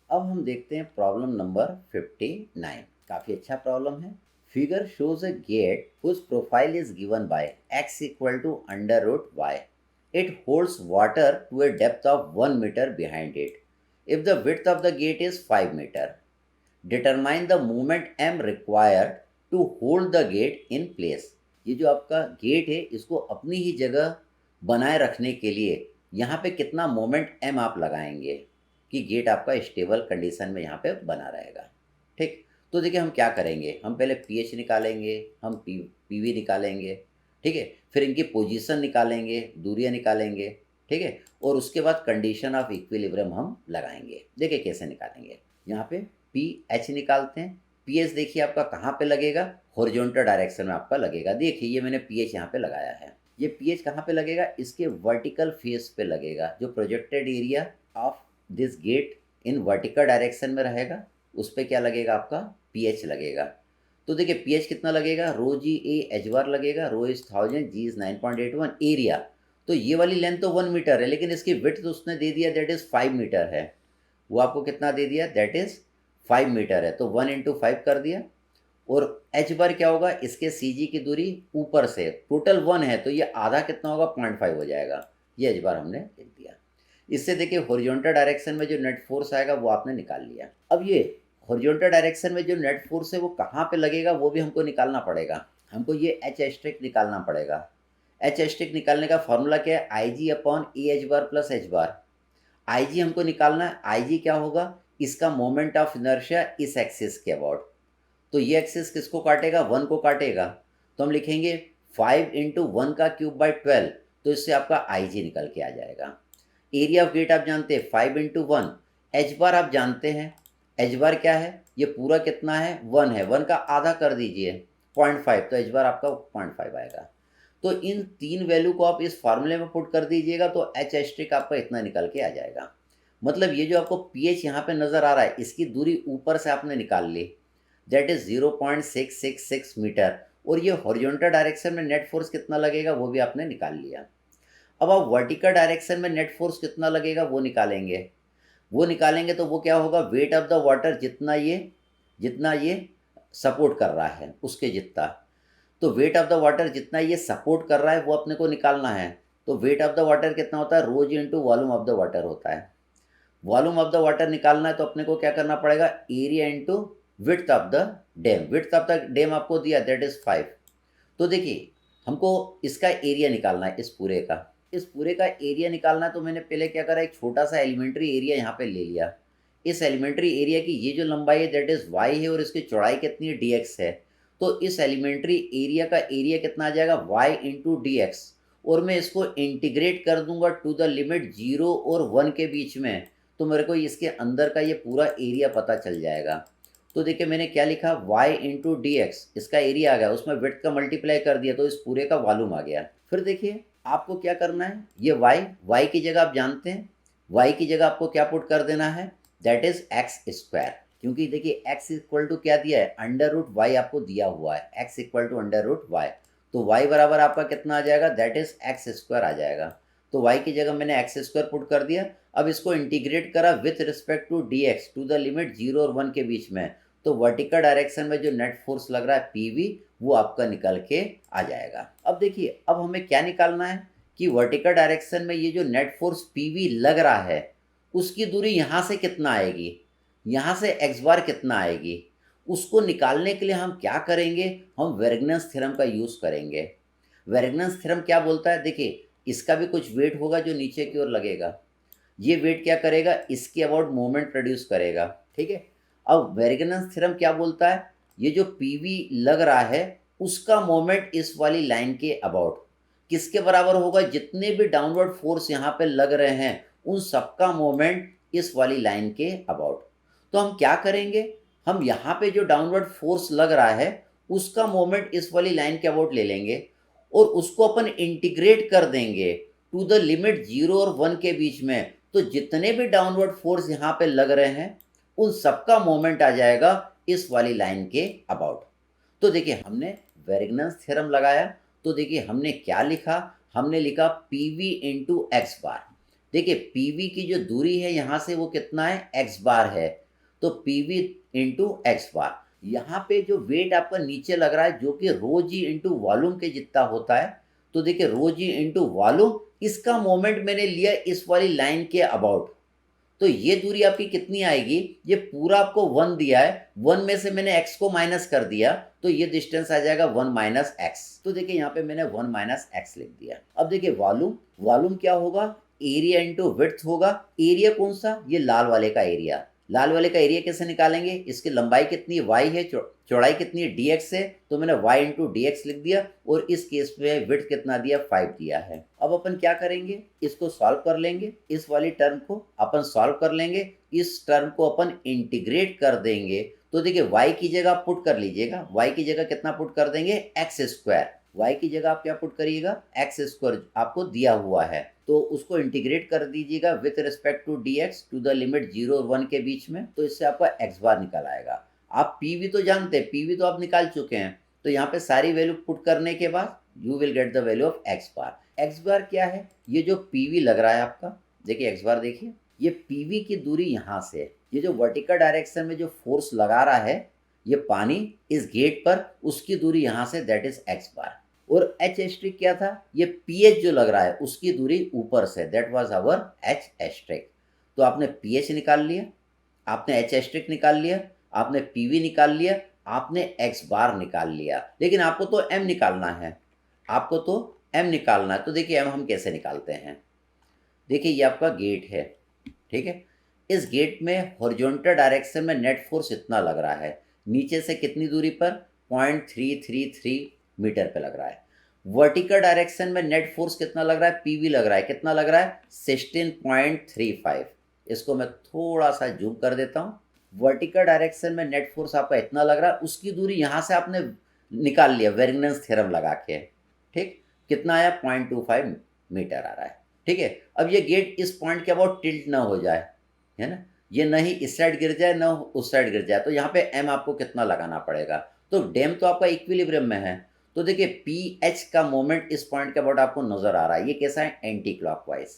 अब हम देखते हैं प्रॉब्लम नंबर 59। काफ़ी अच्छा प्रॉब्लम है। Figure shows a gate whose profile is given by x equal to under root y. It holds water to a depth of 1 meter behind it. If the width of the gate is 5 meter, determine the moment m required to hold the gate in place. ये जो आपका gate है इसको अपनी ही जगह बनाए रखने के लिए यहाँ पे कितना मोमेंट m आप लगाएंगे कि गेट आपका स्टेबल कंडीशन में यहाँ पे बना रहेगा। ठीक, तो देखिए हम क्या करेंगे, हम पहले पीएच निकालेंगे, हम पीवी निकालेंगे, ठीक है, फिर इनकी पोजीशन निकालेंगे, दूरियां निकालेंगे, ठीक है, और उसके बाद कंडीशन ऑफ इक्विलिब्रियम हम लगाएंगे। देखिए कैसे निकालेंगे। यहाँ पे पी एच निकालते हैं। पी एच देखिए आपका कहाँ पे लगेगा, हॉरिजॉन्टल डायरेक्शन में आपका लगेगा। देखिए ये मैंने पी एच यहाँ पे लगाया है। ये पी एच कहाँ पे लगेगा, इसके वर्टिकल फेस पे लगेगा। जो projected area of this get in vertical direction में रहेगा उस पर क्या लगेगा, आपका पी एच लगेगा। तो देखिए पी एच कितना लगेगा, रो जी ए एच बार लगेगा, रो इज 1000, जी इज 9.81, एरिया तो ये वाली लेंथ तो 1 मीटर है, लेकिन इसकी विड्थ तो उसने दे दिया दैट इज़ 5 मीटर है। वो आपको कितना दे दिया, दैट इज़ 5 मीटर है, तो 1 इंटू 5 कर दिया। और एच बार क्या होगा, इसके सी जी की दूरी ऊपर से टोटल 1 है तो ये आधा कितना होगा, 0.5 हो जाएगा। ये एच बार हमने लिख दिया। इससे देखिए हॉरिजॉन्टल डायरेक्शन में जो नेट फोर्स आएगा वो आपने निकाल लिया। अब ये हॉरिजॉन्टल डायरेक्शन में जो नेट फोर्स है वो कहाँ पे लगेगा वो भी हमको निकालना पड़ेगा। हमको ये एच एस्ट्रिक निकालना पड़ेगा। एच एस्ट्रिक निकालने का फॉर्मूला क्या है, I G upon A H bar plus H bar. I G हमको निकालना है। आई जी क्या होगा, इसका मोमेंट ऑफ इनर्शिया इस एक्सिस के अबाउट। तो ये एक्सिस किसको काटेगा, 1 को काटेगा। तो हम लिखेंगे 5 इंटू 1 का क्यूब बाई 12, तो इससे आपका आई जी निकल के आ जाएगा। एरिया ऑफ गेट आप जानते हैं 5 इंटू 1। एच बार आप जानते हैं, एच बार क्या है, ये पूरा कितना है, 1 है, 1 का आधा कर दीजिए 0.5, तो एच बार आपका 0.5 आएगा। तो इन तीन वैल्यू को आप इस फार्मूले में पुट कर दीजिएगा तो एच एस्ट्रिक आपका इतना निकल के आ जाएगा। मतलब ये जो आपको पी एच यहाँ पे नज़र आ रहा है इसकी दूरी ऊपर से आपने निकाल ली, दैट इज़ 0.666 मीटर। और ये हॉरिजॉन्टल डायरेक्शन में नेट फोर्स कितना लगेगा वो भी आपने निकाल लिया। अब आप वर्टिकल डायरेक्शन में नेट फोर्स कितना लगेगा वो निकालेंगे। वो निकालेंगे तो वो क्या होगा, वेट ऑफ द वाटर जितना ये सपोर्ट कर रहा है उसके जितना। तो वेट ऑफ द वाटर जितना ये सपोर्ट कर रहा है वो अपने को निकालना है। तो वेट ऑफ द वाटर कितना होता है, rho g into volume of the water होता है। वॉल्यूम ऑफ द वाटर निकालना है तो अपने को क्या करना पड़ेगा, area into width of the dam. Width of the dam आपको दिया दैट इज़ 5। तो देखिए हमको इसका एरिया निकालना है, इस पूरे का एरिया निकालना है। तो मैंने पहले क्या करा, एक छोटा सा एलिमेंट्री एरिया यहाँ पे ले लिया। इस एलिमेंट्री एरिया की ये जो लंबाई है दैट इज़ वाई है और इसकी चौड़ाई कितनी है, डी एक्स है। तो इस एलिमेंट्री एरिया का एरिया कितना आ जाएगा, वाई इंटू डी एक्स। और मैं इसको इंटीग्रेट कर दूंगा टू द लिमिट 0 और 1 के बीच में, तो मेरे को इसके अंदर का ये पूरा एरिया पता चल जाएगा। तो देखिए मैंने क्या लिखा, y इंटू डी एक्स, इसका एरिया आ गया, उसमें विड्थ का मल्टीप्लाई कर दिया तो इस पूरे का वॉल्यूम आ गया। फिर देखिए आपको क्या करना है, ये y की जगह आप जानते हैं, y की जगह आपको क्या पुट कर देना है, दैट इज एक्स स्क्वायर। क्योंकि देखिए x इक्वल टू क्या दिया है, अंडर रूट वाई आपको दिया हुआ है, x equal to under root Y. तो y बराबर आपका कितना आ जाएगा, दैट इज एक्स स्क्वायर आ जाएगा। तो y की जगह मैंने एक्स स्क्वायर पुट कर दिया। अब इसको इंटीग्रेट करा with respect to D X to the limit 0 और 1 के बीच में, तो वर्टिकल डायरेक्शन में जो नेट फोर्स लग रहा है पीवी वो आपका निकल के आ जाएगा। अब देखिए अब हमें क्या निकालना है कि वर्टिकल डायरेक्शन में ये जो नेट फोर्स पीवी लग रहा है उसकी दूरी यहाँ से कितना आएगी, यहाँ से एक्स बार कितना आएगी। उसको निकालने के लिए हम क्या करेंगे, हम वेर्गनस थ्योरम का यूज़ करेंगे। वेर्गनस थ्योरम क्या बोलता है, देखिए इसका भी कुछ वेट होगा जो नीचे की ओर लगेगा। ये वेट क्या करेगा, इसके अबाउट मोमेंट प्रोड्यूस करेगा, ठीक है। अब वेर्गनस थ्योरम क्या बोलता है, ये जो पीवी लग रहा है उसका मोमेंट इस वाली लाइन के अबाउट किसके बराबर होगा, जितने भी डाउनवर्ड फोर्स यहाँ पे लग रहे हैं उन सबका मोमेंट इस वाली लाइन के अबाउट। तो हम क्या करेंगे, हम यहाँ पे जो डाउनवर्ड फोर्स लग रहा है उसका मोमेंट इस वाली लाइन के अबाउट ले लेंगे और उसको अपन इंटीग्रेट कर देंगे टू द लिमिट 0 और 1 के बीच में। तो जितने भी डाउनवर्ड फोर्स यहाँ पे लग रहे हैं उन सबका मोमेंट आ जाएगा इस वाली लाइन के अबाउट। तो देखिए हमने वेर्गनस थ्योरम लगाया, तो देखिए हमने क्या लिखा, हमने लिखा पी वी इंटू एक्स बार। देखिए पीवी की जो दूरी है यहाँ से वो कितना है, एक्स बार है, तो पीवी इंटू एक्स बार। यहाँ पे जो वेट आपका नीचे लग रहा है जो कि रो जी इंटू वॉल्यूम के जितना होता है, तो देखिए रो जी इंटू वॉल्यूम, इसका मोमेंट मैंने लिया इस वाली लाइन के अबाउट, तो ये दूरी आपकी कितनी आएगी, ये पूरा आपको 1 दिया है, 1 में से मैंने x को माइनस कर दिया, तो ये डिस्टेंस आ जाएगा 1 माइनस एक्स। तो देखिए यहाँ पे मैंने 1 माइनस एक्स लिख दिया। अब देखिए वॉल्यूम, वॉल्यूम क्या होगा, एरिया इंटू विड्थ होगा। एरिया कौन सा, ये लाल वाले का एरिया। लाल वाले का एरिया कैसे निकालेंगे, इसकी लंबाई कितनी y है, चौड़ाई कितनी है dx है, तो मैंने y इंटू डी एक्स लिख दिया, और इस केस में विड्थ कितना दिया, 5 दिया है। अब अपन क्या करेंगे, इसको सॉल्व कर लेंगे, इस वाली टर्म को अपन सॉल्व कर लेंगे, इस टर्म को अपन इंटीग्रेट कर देंगे। तो देखिए y की जगह पुट कर लीजिएगा, y की जगह कितना पुट कर देंगे, एक्स स्क्वायर। y की जगह आप क्या पुट करिएगा, एक्स स्क्वायर आपको दिया हुआ है, तो उसको इंटीग्रेट कर दीजिएगा with respect to D X to the limit 0 और 1 के बीच में, तो इससे आपका एक्स बार निकल आएगा। आप पीवी तो जानते हैं, पीवी तो आप निकाल चुके हैं, तो यहाँ पे सारी वैल्यू पुट करने के बाद you will get the value of X bar. X bar क्या है, ये जो पीवी लग रहा है आपका, देखिए एक्स बार देखिए, ये पीवी की दूरी यहाँ से, ये जो वर्टिकल डायरेक्शन में जो फोर्स लगा रहा है ये पानी इस गेट पर, उसकी दूरी यहाँ से, दैट इज एक्स बार। और एच एस्ट्रिक क्या था, ये पीएच जो लग रहा है उसकी दूरी ऊपर से, that was our H asterisk. तो आपने पीएच निकाल लिया, आपने एच एस्ट्रिक निकाल लिया, आपने पीवी निकाल लिया, आपने एक्स बार निकाल लिया, लेकिन आपको तो एम निकालना है, आपको तो एम निकालना है। तो देखिए एम हम कैसे निकालते हैं, देखिए ये आपका गेट है, ठीक है, इस गेट में हॉरिजॉन्टल डायरेक्शन में नेट फोर्स इतना लग रहा है, नीचे से कितनी दूरी पर, 0.333 मीटर पे लग रहा है। वर्टिकल डायरेक्शन में नेट फोर्स कितना लग रहा है, पीवी लग रहा है, कितना लग रहा है, 16.35। इसको मैं थोड़ा सा जूम कर देता हूँ। वर्टिकल डायरेक्शन में नेट फोर्स आपका इतना लग रहा है, उसकी दूरी यहाँ से आपने निकाल लिया वेरिनेंस थ्योरम लगा के, ठीक, कितना आया, 0.25 मीटर आ रहा है, ठीक है। अब ये गेट इस पॉइंट के अबाउट टिल्ट ना हो जाए, है ना, ये न ही इस साइड गिर जाए न उस साइड गिर जाए, तो यहाँ पे एम आपको कितना लगाना पड़ेगा, तो डैम तो आपका इक्विलिब्रियम में है, तो देखिए पी एच का मोमेंट इस पॉइंट के अबाउट आपको नजर आ रहा है, ये कैसा है, एंटी क्लॉकवाइज।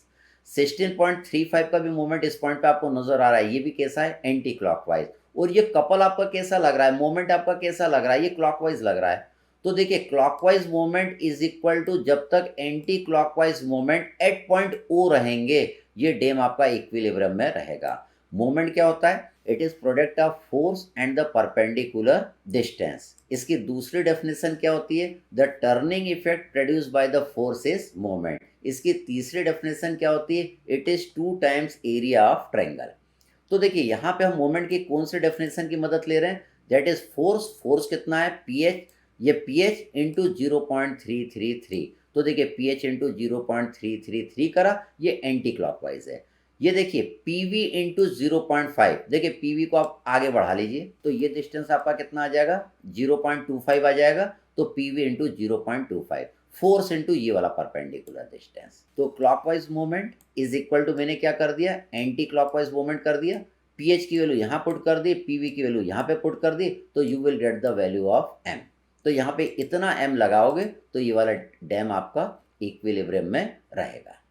16.35 का भी मोमेंट इस पॉइंट पे आपको नजर आ रहा है, ये भी कैसा है, एंटी क्लॉकवाइज। और ये कपल आपका कैसा लग रहा है, मोमेंट आपका कैसा लग रहा है, ये क्लॉकवाइज लग रहा है। तो देखिए clockwise moment is equal to, जब तक anti clockwise moment at point O रहेंगे, ये डैम आपका इक्विलिब्रियम में रहेगा। मोमेंट क्या होता है, it is product of force and the perpendicular distance. इसकी दूसरी डेफिनेशन क्या होती है, the turning effect produce by the force is moment. इसकी तीसरी डेफिनेशन क्या होती है, it is 2 times area of triangle. तो देखिए यहाँ पे हम मोमेंट की कौन सी डेफिनेशन की मदद ले रहे हैं, दैट इज फोर्स, फोर्स कितना है, पी एच, ये पी एच इंटू 0.333, तो देखिए पी एच इंटू 0.333 करा, ये एंटी क्लॉकवाइज है। ये देखिए पीवी इंटू 0.5, देखिए पीवी को आप आगे बढ़ा लीजिए, तो ये डिस्टेंस आपका कितना आ जाएगा, 0.25 आ जाएगा, तो पीवी इंटू 0.25, फोर्स इंटू ये वाला परपेंडिकुलर डिस्टेंस। तो clockwise moment is equal to, मैंने क्या कर दिया, एंटी क्लॉकवाइज मोमेंट कर दिया, पीएच की वैल्यू यहाँ पुट कर दी, पीवी की वैल्यू यहाँ पे पुट कर दी, तो you will get the value of M. तो यहाँ पे इतना एम लगाओगे तो ये वाला डैम आपका इक्विलिब्रियम में रहेगा।